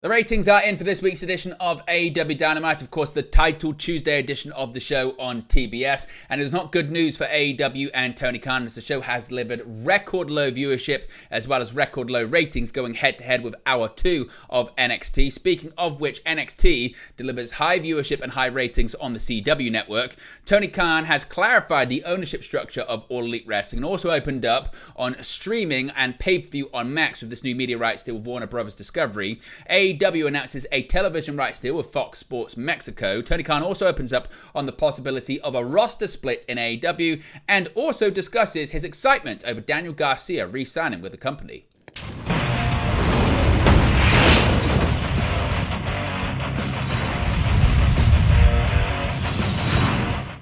The ratings are in for this week's edition of AEW Dynamite, of course the Title Tuesday edition of the show on TBS, and it's not good news for AEW and Tony Khan as the show has delivered record low viewership as well as record low ratings going head to head with Hour 2 of NXT, speaking of which NXT delivers high viewership and high ratings on the CW network. Tony Khan has clarified the ownership structure of All Elite Wrestling and also opened up on streaming and pay-per-view on Max with this new media rights deal with Warner Brothers Discovery. AEW announces a television rights deal with Fox Sports Mexico. Tony Khan also opens up on the possibility of a roster split in AEW and also discusses his excitement over Daniel Garcia re-signing with the company.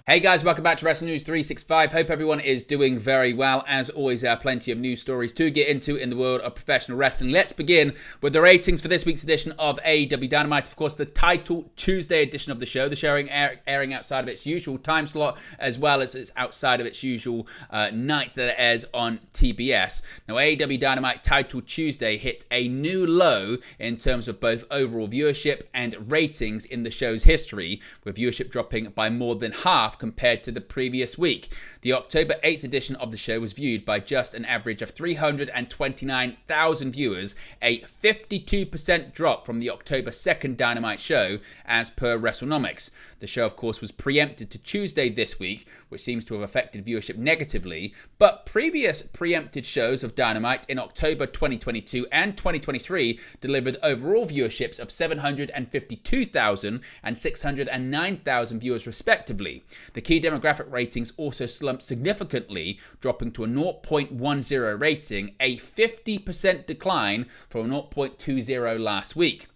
Hey guys, welcome back to Wrestling News 365. Hope everyone is doing very well. As always, there are plenty of news stories to get into in the world of professional wrestling. Let's begin with the ratings for this week's edition of AEW Dynamite. Of course, the Title Tuesday edition of the show. The show airing outside of its usual time slot, as well as it's outside of its usual night that it airs on TBS. Now, AEW Dynamite Title Tuesday hit a new low in terms of both overall viewership and ratings in the show's history, with viewership dropping by more than half compared to the previous week. The October 8th edition of the show was viewed by just an average of 329,000 viewers, a 52% drop from the October 2nd Dynamite show as per WrestleNomics. The show, of course, was preempted to Tuesday this week, which seems to have affected viewership negatively, but previous preempted shows of Dynamite in October 2022 and 2023 delivered overall viewerships of 752,000 and 609,000 viewers respectively. The key demographic ratings also slumped significantly, dropping to a 0.10 rating, a 50% decline from 0.20 last week.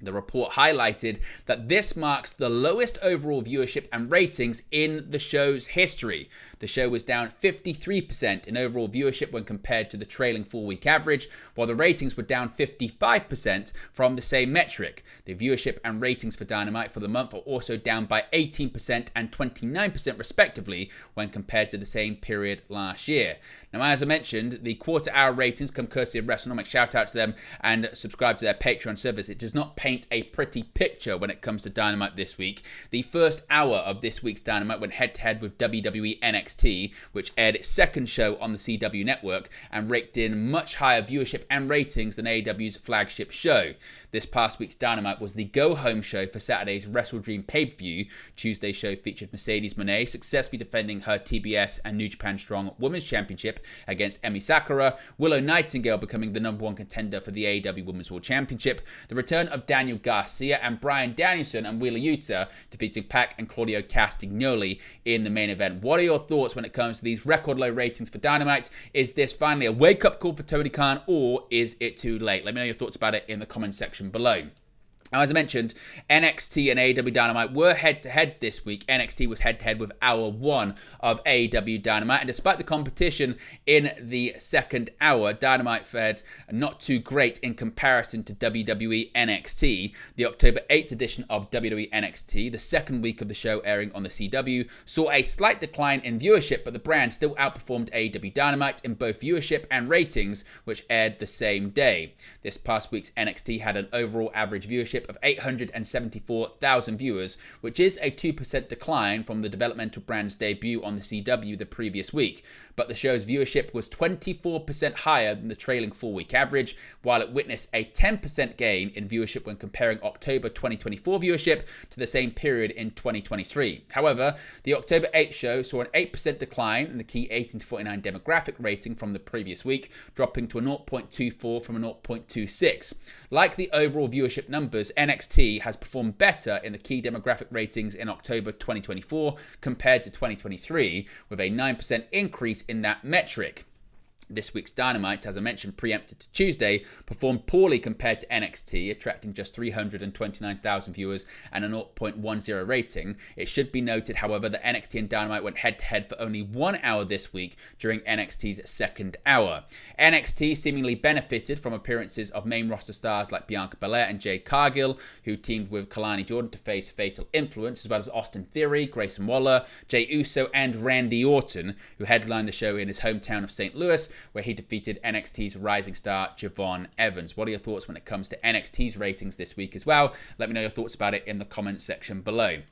The report highlighted that this marks the lowest overall viewership and ratings in the show's history. The show was down 53% in overall viewership when compared to the trailing 4-week average, while the ratings were down 55% from the same metric. The viewership and ratings for Dynamite for the month are also down by 18% and 29% respectively when compared to the same period last year. Now, as I mentioned, the quarter-hour ratings come courtesy of WrestleNomics. Shout out to them and subscribe to their Patreon service. It does not paint a pretty picture when it comes to Dynamite this week. The first hour of this week's Dynamite went head-to-head with WWE NXT, which aired its second show on the CW network and raked in much higher viewership and ratings than AEW's flagship show. This past week's Dynamite was the go-home show for Saturday's Wrestle Dream pay-per-view. Tuesday's show featured Mercedes Moné successfully defending her TBS and New Japan Strong Women's Championship against Emi Sakura, Willow Nightingale becoming the #1 contender for the AEW Women's World Championship, the return of Daniel Garcia and Bryan Danielson and Wheeler Yuta defeating Pac and Claudio Castagnoli in the main event. What are your thoughts when it comes to these record low ratings for Dynamite? Is this finally a wake-up call for Tony Khan, or is it too late? Let me know your thoughts about it in the comment section below. Now, as I mentioned, NXT and AEW Dynamite were head-to-head this week. NXT was head-to-head with Hour 1 of AEW Dynamite, and despite the competition in the second hour, Dynamite fared not too great in comparison to WWE NXT. The October 8th edition of WWE NXT, the second week of the show airing on the CW, saw a slight decline in viewership, but the brand still outperformed AEW Dynamite in both viewership and ratings, which aired the same day. This past week's NXT had an overall average viewership of 874,000 viewers, which is a 2% decline from the developmental brand's debut on the CW the previous week. But the show's viewership was 24% higher than the trailing 4-week average, while it witnessed a 10% gain in viewership when comparing October 2024 viewership to the same period in 2023. However, the October 8th show saw an 8% decline in the key 18 to 49 demographic rating from the previous week, dropping to a 0.24 from a 0.26. Like the overall viewership numbers, NXT has performed better in the key demographic ratings in October 2024 compared to 2023, with a 9% increase in that metric. This week's Dynamite, as I mentioned, preempted to Tuesday, performed poorly compared to NXT, attracting just 329,000 viewers and a 0.10 rating. It should be noted, however, that NXT and Dynamite went head-to-head for only 1 hour this week during NXT's second hour. NXT seemingly benefited from appearances of main roster stars like Bianca Belair and Jade Cargill, who teamed with Kalani Jordan to face Fatal Influence, as well as Austin Theory, Grayson Waller, Jey Uso, and Randy Orton, who headlined the show in his hometown of St. Louis, where he defeated NXT's rising star Javon Evans. What are your thoughts when it comes to NXT's ratings this week as well? Let me know your thoughts about it in the comments section below.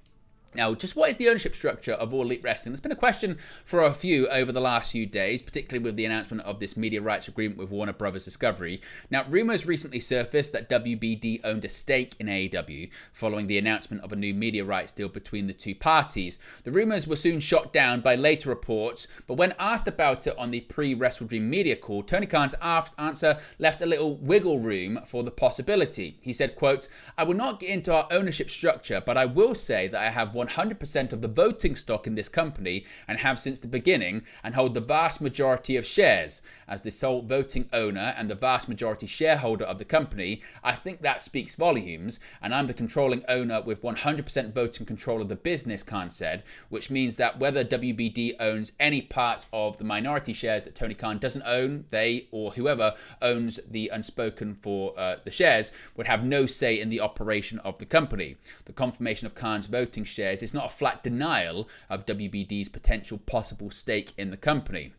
Now, just what is the ownership structure of All Elite Wrestling? There's been a question for a few over the last few days, particularly with the announcement of this media rights agreement with Warner Bros. Discovery. Now, rumors recently surfaced that WBD owned a stake in AEW following the announcement of a new media rights deal between the two parties. The rumors were soon shot down by later reports, but when asked about it on the pre-Wrestle Dream media call, Tony Khan's answer left a little wiggle room for the possibility. He said, quote, "I will not get into our ownership structure, but I will say that I have 100% of the voting stock in this company and have since the beginning, and hold the vast majority of shares. As the sole voting owner and the vast majority shareholder of the company, I think that speaks volumes, and I'm the controlling owner with 100% voting control of the business," Khan said, which means that whether WBD owns any part of the minority shares that Tony Khan doesn't own, they or whoever owns the unspoken for the shares would have no say in the operation of the company. The confirmation of Khan's voting shares is not a flat denial of WBD's potential possible stake in the company.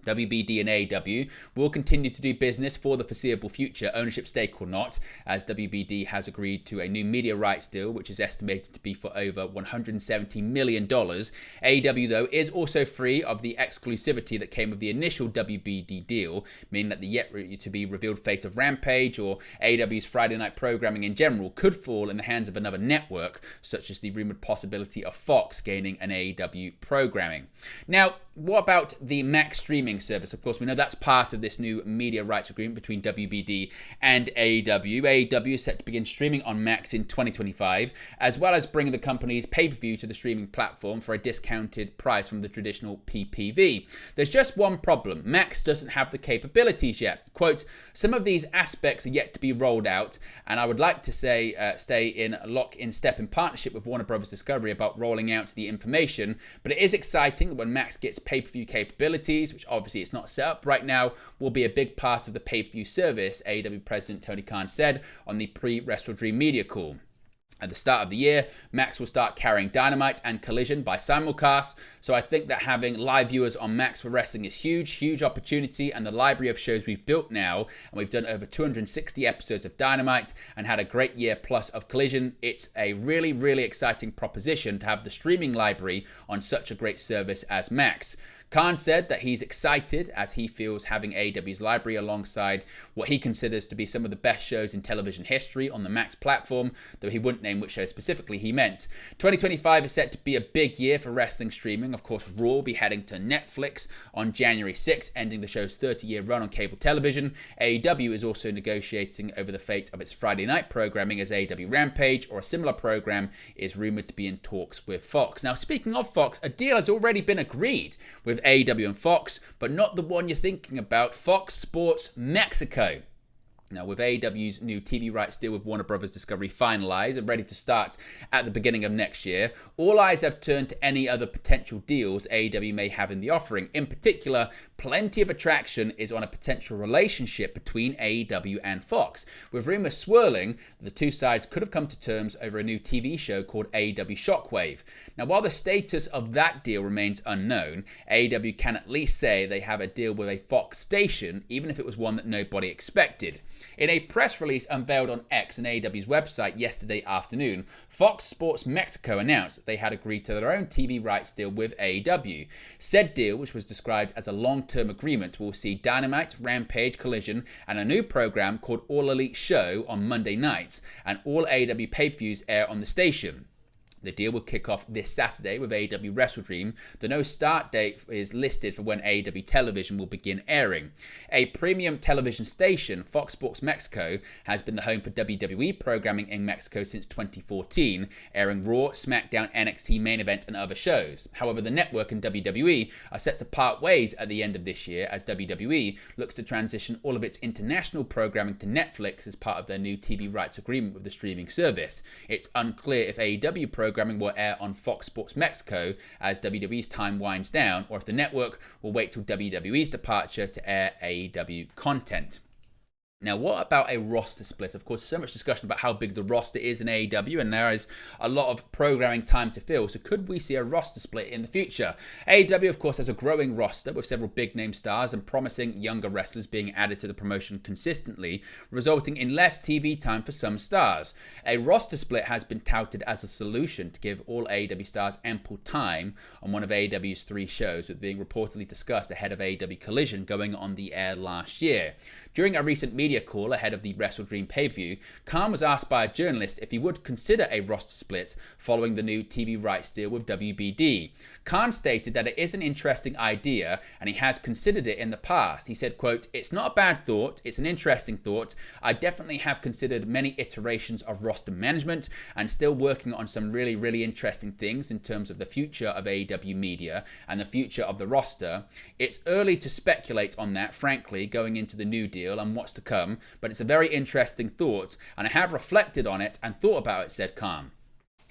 WBD and AEW will continue to do business for the foreseeable future, ownership stake or not, as WBD has agreed to a new media rights deal, which is estimated to be for over $170 million. AEW, though, is also free of the exclusivity that came with the initial WBD deal, meaning that the yet-to-be-revealed fate of Rampage or AEW's Friday night programming in general could fall in the hands of another network, such as the rumored possibility of Fox gaining an AEW programming. Now, what about the Max streaming service? Of course, we know that's part of this new media rights agreement between WBD and AEW. AEW is set to begin streaming on Max in 2025, as well as bringing the company's pay-per-view to the streaming platform for a discounted price from the traditional PPV. There's just one problem. Max doesn't have the capabilities yet. Quote, "Some of these aspects are yet to be rolled out, and I would like to say stay in lock-in-step in partnership with Warner Bros. Discovery about rolling out the information, but it is exciting when Max gets pay-per-view capabilities, which obviously it's not set up right now, will be a big part of the pay-per-view service," AEW President Tony Khan said on the pre-Wrestle Dream media call. At the start of the year, Max will start carrying Dynamite and Collision by simulcast, so I think that having live viewers on Max for wrestling is huge opportunity, and the library of shows we've built now, and we've done over 260 episodes of Dynamite and had a great year plus of Collision. It's a really exciting proposition to have the streaming library on such a great service as Max. Khan said that he's excited as he feels having AEW's library alongside what he considers to be some of the best shows in television history on the Max platform, though he wouldn't name which show specifically he meant. 2025 is set to be a big year for wrestling streaming. Of course, Raw will be heading to Netflix on January 6th, ending the show's 30-year run on cable television. AEW is also negotiating over the fate of its Friday night programming, as AEW Rampage or a similar program is rumored to be in talks with Fox. Now, speaking of Fox, a deal has already been agreed with AEW and Fox, but not the one you're thinking about, Fox Sports Mexico. Now, with AEW's new TV rights deal with Warner Bros. Discovery finalized and ready to start at the beginning of next year, all eyes have turned to any other potential deals AEW may have in the offering. In particular, plenty of attraction is on a potential relationship between AEW and Fox, with rumors swirling that the two sides could have come to terms over a new TV show called AEW Shockwave. Now, while the status of that deal remains unknown, AEW can at least say they have a deal with a Fox station, even if it was one that nobody expected. In a press release unveiled on X and AEW's website yesterday afternoon, Fox Sports Mexico announced that they had agreed to their own TV rights deal with AEW. Said deal, which was described as a long-term agreement, will see Dynamite, Rampage, Collision, and a new program called All Elite Show on Monday nights, and all AEW pay-per-views air on the station. The deal will kick off this Saturday with AEW Wrestle Dream, though no start date is listed for when AEW television will begin airing. A premium television station, Fox Sports Mexico, has been the home for WWE programming in Mexico since 2014, airing Raw, SmackDown, NXT Main Event, and other shows. However, the network and WWE are set to part ways at the end of this year, as WWE looks to transition all of its international programming to Netflix as part of their new TV rights agreement with the streaming service. It's unclear if AEW programming will air on Fox Sports Mexico as WWE's time winds down, or if the network will wait till WWE's departure to air AEW content. Now, what about a roster split? Of course, there's so much discussion about how big the roster is in AEW, and there is a lot of programming time to fill. So could we see a roster split in the future? AEW, of course, has a growing roster with several big-name stars and promising younger wrestlers being added to the promotion consistently, resulting in less TV time for some stars. A roster split has been touted as a solution to give all AEW stars ample time on one of AEW's 3 shows, with being reportedly discussed ahead of AEW Collision going on the air last year. During a recent media call ahead of the Wrestle Dream pay-per-view, Khan was asked by a journalist if he would consider a roster split following the new TV rights deal with WBD. Khan stated that it is an interesting idea and he has considered it in the past. He said, quote, "It's not a bad thought, it's an interesting thought. I definitely have considered many iterations of roster management and still working on some really interesting things in terms of the future of AEW media and the future of the roster. It's early to speculate on that, frankly, going into the new deal and what's to come, but it's a very interesting thought, and I have reflected on it and thought about it," said Khan.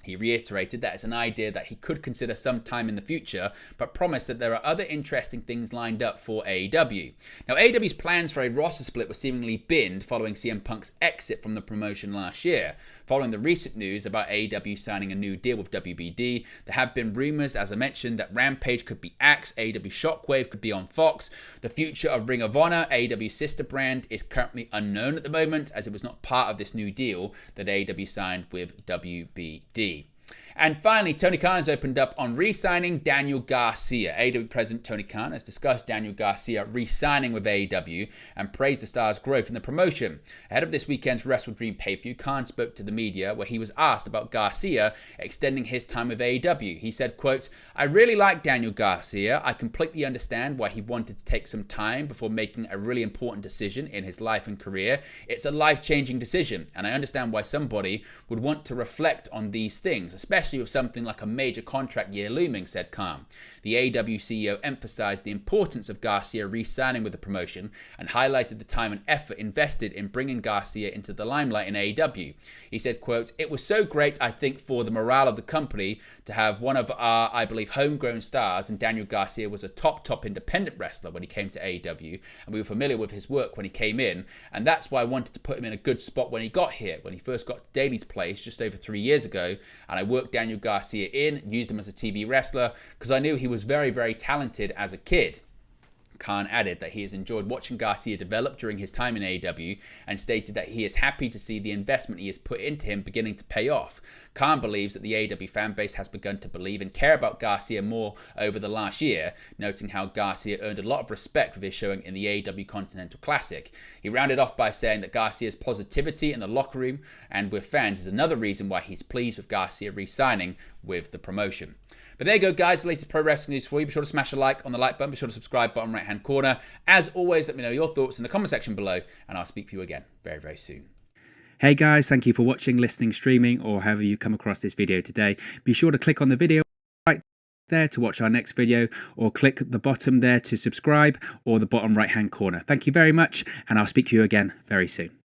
He reiterated that it's an idea that he could consider sometime in the future, but promised that there are other interesting things lined up for AEW. Now, AEW's plans for a roster split were seemingly binned following CM Punk's exit from the promotion last year. Following the recent news about AEW signing a new deal with WBD, there have been rumors, as I mentioned, that Rampage could be axed, AEW Shockwave could be on Fox. The future of Ring of Honor, AEW's sister brand, is currently unknown at the moment, as it was not part of this new deal that AEW signed with WBD. And finally, Tony Khan has opened up on re-signing Daniel Garcia. AEW President Tony Khan has discussed Daniel Garcia re-signing with AEW and praised the star's growth in the promotion. Ahead of this weekend's Wrestle Dream pay-per-view, Khan spoke to the media where he was asked about Garcia extending his time with AEW. He said, quote, "I really like Daniel Garcia. I completely understand why he wanted to take some time before making a really important decision in his life and career. It's a life-changing decision, and I understand why somebody would want to reflect on these things, especially with something like a major contract year looming," said Khan. The AEW CEO emphasized the importance of Garcia re-signing with the promotion and highlighted the time and effort invested in bringing Garcia into the limelight in AEW. He said, quote, "It was so great, I think, for the morale of the company to have one of our, I believe, homegrown stars, and Daniel Garcia was a top independent wrestler when he came to AEW, and we were familiar with his work when he came in, and that's why I wanted to put him in a good spot when he got here, when he first got to Daily's Place just over 3 years ago, and I worked Daniel Garcia in, used him as a TV wrestler, because I knew he was very talented as a kid." Khan added that he has enjoyed watching Garcia develop during his time in AEW and stated that he is happy to see the investment he has put into him beginning to pay off. Khan believes that the AEW fan base has begun to believe and care about Garcia more over the last year, noting how Garcia earned a lot of respect with his showing in the AEW Continental Classic. He rounded off by saying that Garcia's positivity in the locker room and with fans is another reason why he's pleased with Garcia re-signing with the promotion. But there you go, guys, the latest pro wrestling news for you. Be sure to smash a like on the like button. Be sure to subscribe, bottom right-hand corner. As always, let me know your thoughts in the comment section below, and I'll speak to you again very soon. Hey guys, thank you for watching, listening, streaming, or however you come across this video today. Be sure to click on the video right there to watch our next video, or click the bottom there to subscribe, or the bottom right-hand corner. Thank you very much, and I'll speak to you again very soon.